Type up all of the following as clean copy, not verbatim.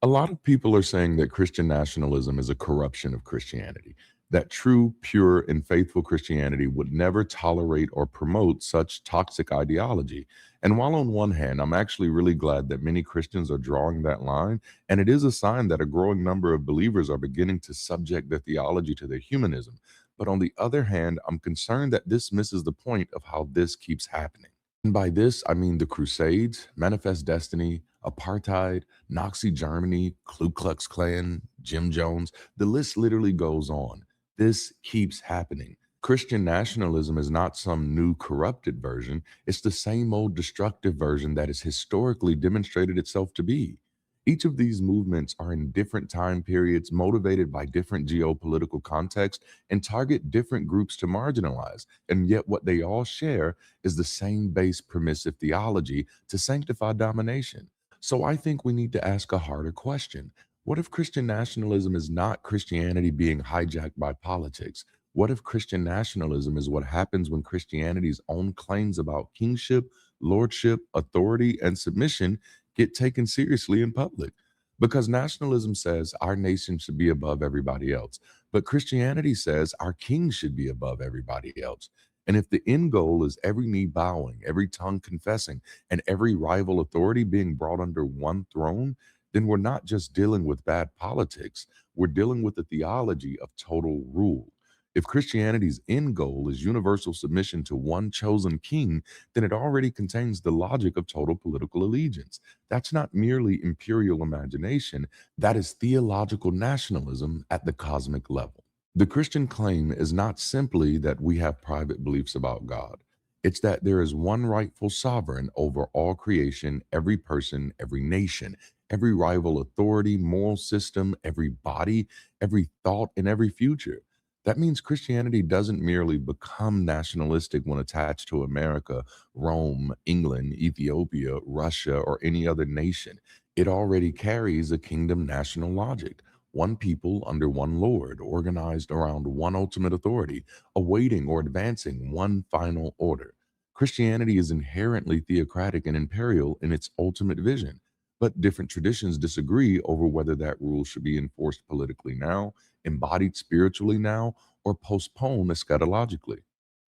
A lot of people are saying that Christian nationalism is a corruption of Christianity, that true, pure, and faithful Christianity would never tolerate or promote such toxic ideology. And while on one hand, I'm actually really glad that many Christians are drawing that line, and it is a sign that a growing number of believers are beginning to subject their theology to their humanism. But on the other hand, I'm concerned that this misses the point of how this keeps happening. And by this, I mean the Crusades, Manifest Destiny, apartheid, Nazi Germany, Ku Klux Klan, Jim Jones. The list literally goes on. This keeps happening. Christian nationalism is not some new corrupted version. It's the same old destructive version that has historically demonstrated itself to be. Each of these movements are in different time periods, motivated by different geopolitical contexts, and target different groups to marginalize. And yet, what they all share is the same base permissive theology to sanctify domination. So I think we need to ask a harder question. What if Christian nationalism is not Christianity being hijacked by politics? What if Christian nationalism is what happens when Christianity's own claims about kingship, lordship, authority, and submission get taken seriously in public? Because nationalism says our nation should be above everybody else, but Christianity says our king should be above everybody else. And if the end goal is every knee bowing, every tongue confessing, and every rival authority being brought under one throne, then we're not just dealing with bad politics, we're dealing with the theology of total rule. If Christianity's end goal is universal submission to one chosen king, then it already contains the logic of total political allegiance. That's not merely imperial imagination, that is theological nationalism at the cosmic level. The Christian claim is not simply that we have private beliefs about God. It's that there is one rightful sovereign over all creation, every person, every nation, every rival authority, moral system, every body, every thought, and every future. That means Christianity doesn't merely become nationalistic when attached to America, Rome, England, Ethiopia, Russia, or any other nation. It already carries a kingdom national logic. One people under one Lord, organized around one ultimate authority, awaiting or advancing one final order. Christianity is inherently theocratic and imperial in its ultimate vision, but different traditions disagree over whether that rule should be enforced politically now, embodied spiritually now, or postponed eschatologically.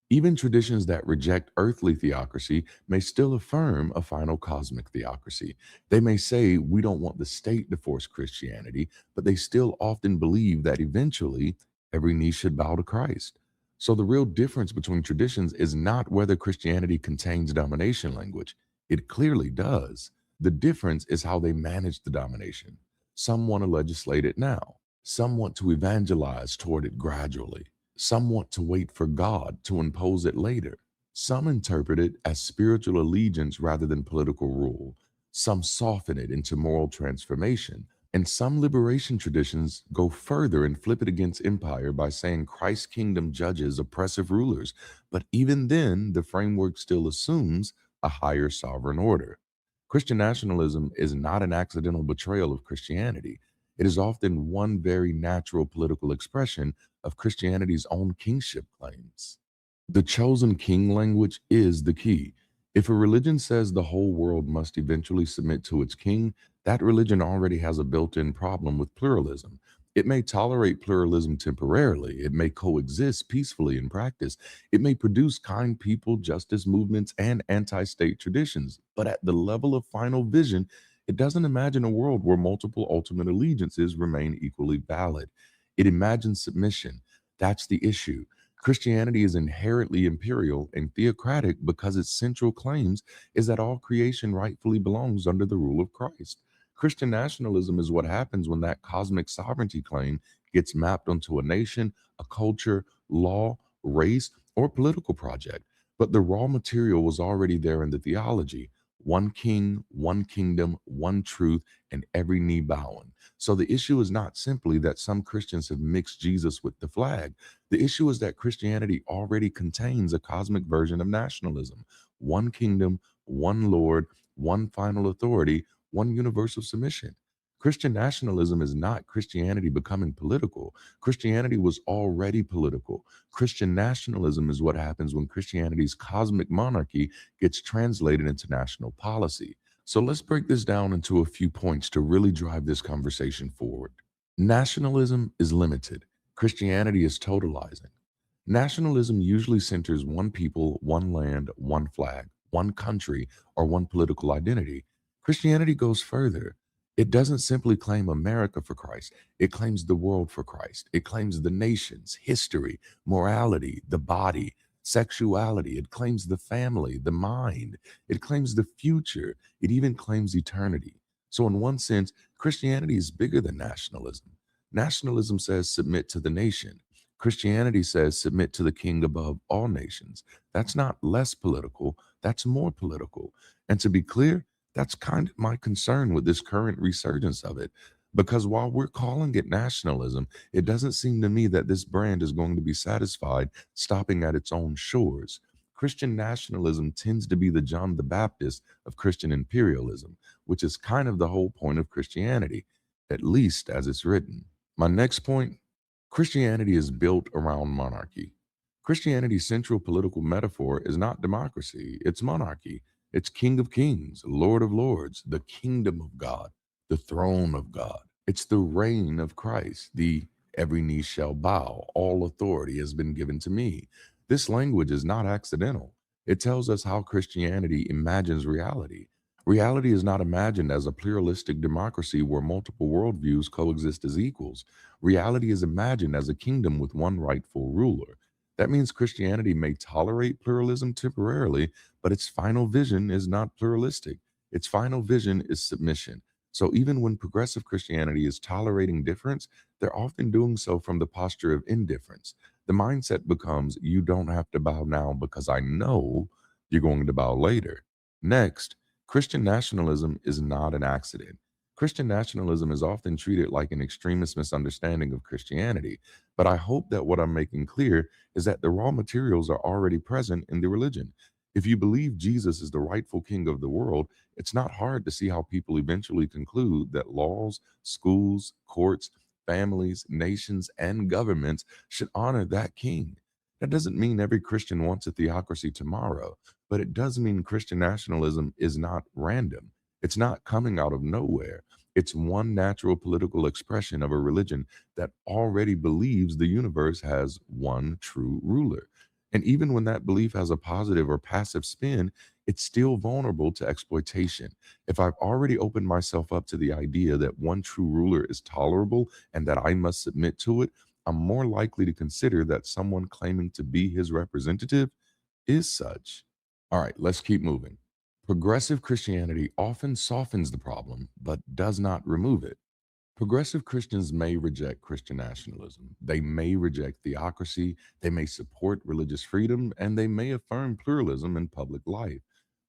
Even traditions that reject earthly theocracy may still affirm a final cosmic theocracy. They may say we don't want the state to force Christianity, but they still often believe that eventually every knee should bow to Christ. So the real difference between traditions is not whether Christianity contains domination language. It clearly does. The difference is how they manage the domination. Some want to legislate it now. Some want to evangelize toward it gradually. Some want to wait for God to impose it later. Some interpret it as spiritual allegiance rather than political rule. Some soften it into moral transformation. And some liberation traditions go further and flip it against empire by saying Christ's kingdom judges oppressive rulers. But even then, the framework still assumes a higher sovereign order. Christian nationalism is not an accidental betrayal of Christianity. It is often one very natural political expression of Christianity's own kingship claims. The chosen king language is the key. If a religion says the whole world must eventually submit to its king, that religion already has a built in problem with pluralism. It may tolerate pluralism temporarily, it may coexist peacefully in practice, it may produce kind people, justice movements, and anti state traditions, but at the level of final vision, it doesn't imagine a world where multiple ultimate allegiances remain equally valid. It imagines submission. That's the issue. Christianity is inherently imperial and theocratic because its central claims is that all creation rightfully belongs under the rule of Christ. Christian nationalism is what happens when that cosmic sovereignty claim gets mapped onto a nation, a culture, law, race, or political project. But the raw material was already there in the theology: one king, one kingdom, one truth, and every knee bowing. So the issue is not simply that some Christians have mixed Jesus with the flag. The issue is that Christianity already contains a cosmic version of nationalism: one kingdom, one Lord, one final authority, one universal submission. Christian nationalism is not Christianity becoming political. Christianity was already political. Christian nationalism is what happens when Christianity's cosmic monarchy gets translated into national policy. So let's break this down into a few points to really drive this conversation forward. Nationalism is limited. Christianity is totalizing. Nationalism usually centers one people, one land, one flag, one country, or one political identity. Christianity goes further. It doesn't simply claim America for Christ, it claims the world for Christ. It claims the nations, history, morality, the body, sexuality. It claims the family, the mind. It claims the future. It even claims eternity. So, in one sense, Christianity is bigger than nationalism. Nationalism says submit to the nation. Christianity says submit to the king above all nations. That's not less political, that's more political. And to be clear, that's kind of my concern with this current resurgence of it. Because while we're calling it nationalism, it doesn't seem to me that this brand is going to be satisfied stopping at its own shores. Christian nationalism tends to be the John the Baptist of Christian imperialism, which is kind of the whole point of Christianity, at least as it's written. My next point: Christianity is built around monarchy. Christianity's central political metaphor is not democracy, it's monarchy. It's King of Kings, Lord of Lords, the kingdom of God, the throne of God. It's the reign of Christ, the every knee shall bow, all authority has been given to me. This language is not accidental. It tells us how Christianity imagines reality. Reality is not imagined as a pluralistic democracy where multiple worldviews coexist as equals. Reality is imagined as a kingdom with one rightful ruler. That means Christianity may tolerate pluralism temporarily, but its final vision is not pluralistic. Its final vision is submission. So even when progressive Christianity is tolerating difference, they're often doing so from the posture of indifference. The mindset becomes, you don't have to bow now because I know you're going to bow later. Next, Christian nationalism is not an accident. Christian nationalism is often treated like an extremist misunderstanding of Christianity, but I hope that what I'm making clear is that the raw materials are already present in the religion. If you believe Jesus is the rightful king of the world, it's not hard to see how people eventually conclude that laws, schools, courts, families, nations, and governments should honor that king. That doesn't mean every Christian wants a theocracy tomorrow, but it does mean Christian nationalism is not random. It's not coming out of nowhere. It's one natural political expression of a religion that already believes the universe has one true ruler. And even when that belief has a positive or passive spin, it's still vulnerable to exploitation. If I've already opened myself up to the idea that one true ruler is tolerable and that I must submit to it, I'm more likely to consider that someone claiming to be his representative is such. All right, let's keep moving. Progressive Christianity often softens the problem, but does not remove it. Progressive Christians may reject Christian nationalism. They may reject theocracy. They may support religious freedom, and they may affirm pluralism in public life.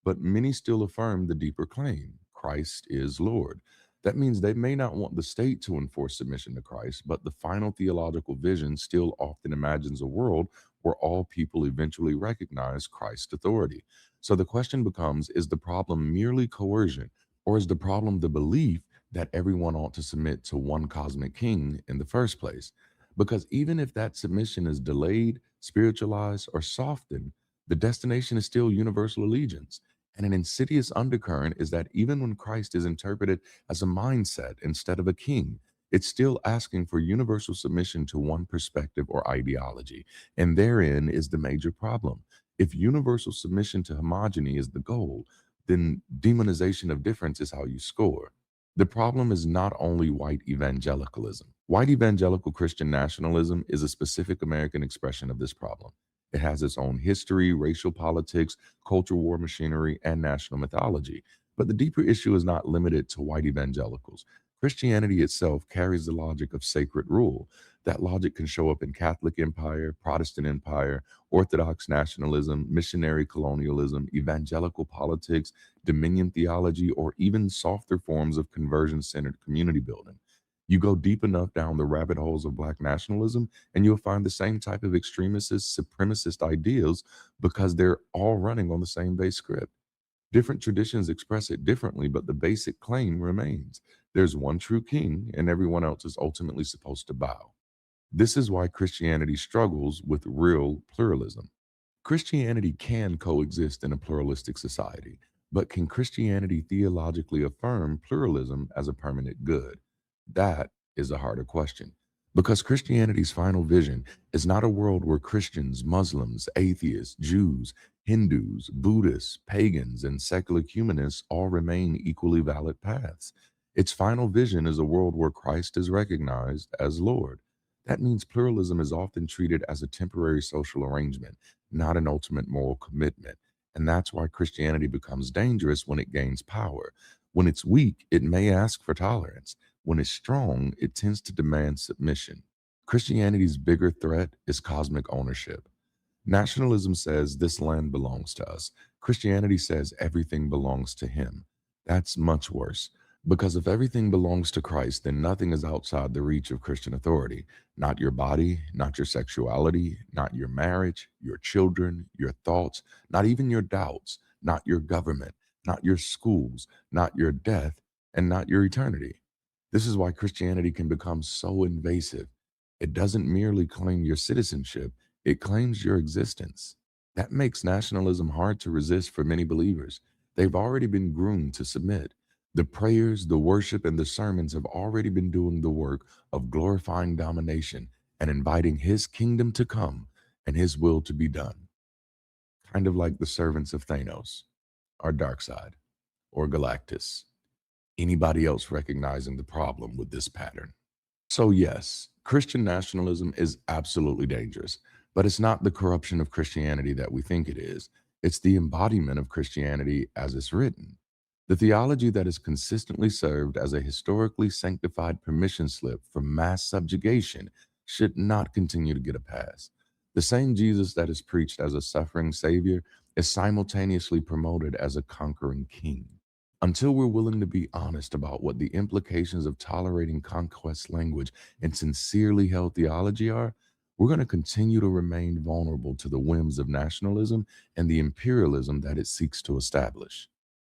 But many still affirm the deeper claim: Christ is Lord. That means they may not want the state to enforce submission to Christ, but the final theological vision still often imagines a world where all people eventually recognize Christ's authority. So the question becomes, is the problem merely coercion, or is the problem the belief that everyone ought to submit to one cosmic king in the first place? Because even if that submission is delayed, spiritualized, or softened, the destination is still universal allegiance. And an insidious undercurrent is that even when Christ is interpreted as a mindset instead of a king, it's still asking for universal submission to one perspective or ideology. And therein is the major problem. If universal submission to homogeny is the goal, then demonization of difference is how you score. The problem is not only white evangelicalism. White evangelical Christian nationalism is a specific American expression of this problem. It has its own history, racial politics, culture war machinery, and national mythology. But the deeper issue is not limited to white evangelicals. Christianity itself carries the logic of sacred rule. That logic can show up in Catholic empire, Protestant empire, Orthodox nationalism, missionary colonialism, evangelical politics, dominion theology, or even softer forms of conversion centered community building. You go deep enough down the rabbit holes of Black nationalism, and you'll find the same type of extremist, supremacist ideas because they're all running on the same base script. Different traditions express it differently, but the basic claim remains: there's one true king, and everyone else is ultimately supposed to bow. This is why Christianity struggles with real pluralism. Christianity can coexist in a pluralistic society. But can Christianity theologically affirm pluralism as a permanent good? That is a harder question. Because Christianity's final vision is not a world where Christians, Muslims, atheists, Jews, Hindus, Buddhists, pagans, and secular humanists all remain equally valid paths. Its final vision is a world where Christ is recognized as Lord. That means pluralism is often treated as a temporary social arrangement, not an ultimate moral commitment. And that's why Christianity becomes dangerous when it gains power. When it's weak, it may ask for tolerance. When it's strong, it tends to demand submission. Christianity's bigger threat is cosmic ownership. Nationalism says this land belongs to us. Christianity says everything belongs to him. That's much worse. Because if everything belongs to Christ, then nothing is outside the reach of Christian authority. Not your body, not your sexuality, not your marriage, your children, your thoughts, not even your doubts, not your government, not your schools, not your death, and not your eternity. This is why Christianity can become so invasive. It doesn't merely claim your citizenship, it claims your existence. That makes nationalism hard to resist for many believers. They've already been groomed to submit. The prayers, the worship, and the sermons have already been doing the work of glorifying domination and inviting his kingdom to come and his will to be done. Kind of like the servants of Thanos, or Darkseid, or Galactus. Anybody else recognizing the problem with this pattern? So, yes, Christian nationalism is absolutely dangerous, but it's not the corruption of Christianity that we think it is. It's the embodiment of Christianity as it's written. The theology that has consistently served as a historically sanctified permission slip for mass subjugation should not continue to get a pass. The same Jesus that is preached as a suffering Savior is simultaneously promoted as a conquering King. Until we're willing to be honest about what the implications of tolerating conquest language and sincerely held theology are, we're going to continue to remain vulnerable to the whims of nationalism and the imperialism that it seeks to establish.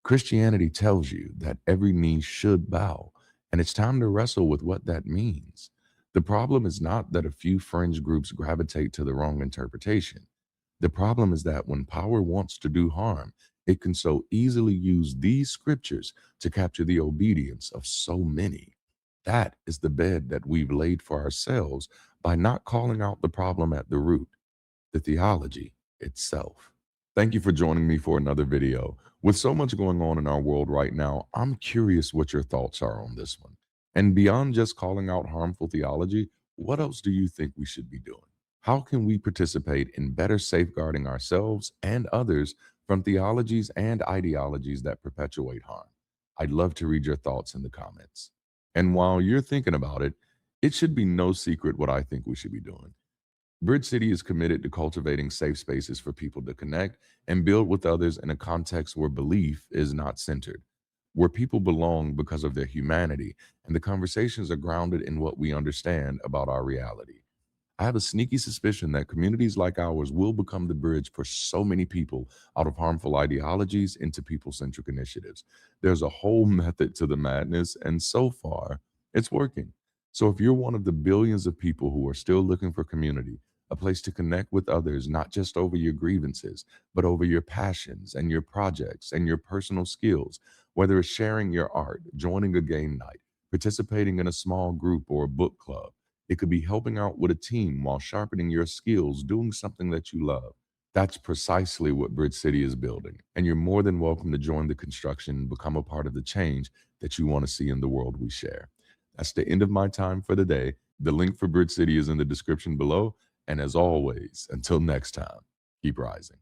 Christianity tells you that every knee should bow, and it's time to wrestle with what that means. The problem is not that a few fringe groups gravitate to the wrong interpretation. The problem is that when power wants to do harm, it can so easily use these scriptures to capture the obedience of so many. That is the bed that we've laid for ourselves by not calling out the problem at the root, the theology itself. Thank you for joining me for another video. With so much going on in our world right now, I'm curious what your thoughts are on this one. And beyond just calling out harmful theology, what else do you think we should be doing? How can we participate in better safeguarding ourselves and others from theologies and ideologies that perpetuate harm? I'd love to read your thoughts in the comments. And while you're thinking about it, it should be no secret what I think we should be doing. BridgeCity is committed to cultivating safe spaces for people to connect and build with others in a context where belief is not centered, where people belong because of their humanity, and the conversations are grounded in what we understand about our reality. I have a sneaky suspicion that communities like ours will become the bridge for so many people out of harmful ideologies into people centric initiatives. There's a whole method to the madness, and so far, it's working. So if you're one of the billions of people who are still looking for community, a place to connect with others, not just over your grievances, but over your passions and your projects and your personal skills, whether it's sharing your art, joining a game night, participating in a small group or a book club, it could be helping out with a team while sharpening your skills, doing something that you love. That's precisely what Bridge City is building. And you're more than welcome to join the construction and become a part of the change that you want to see in the world we share. That's the end of my time for the day. The link for Bridge City is in the description below. And as always, until next time, keep rising.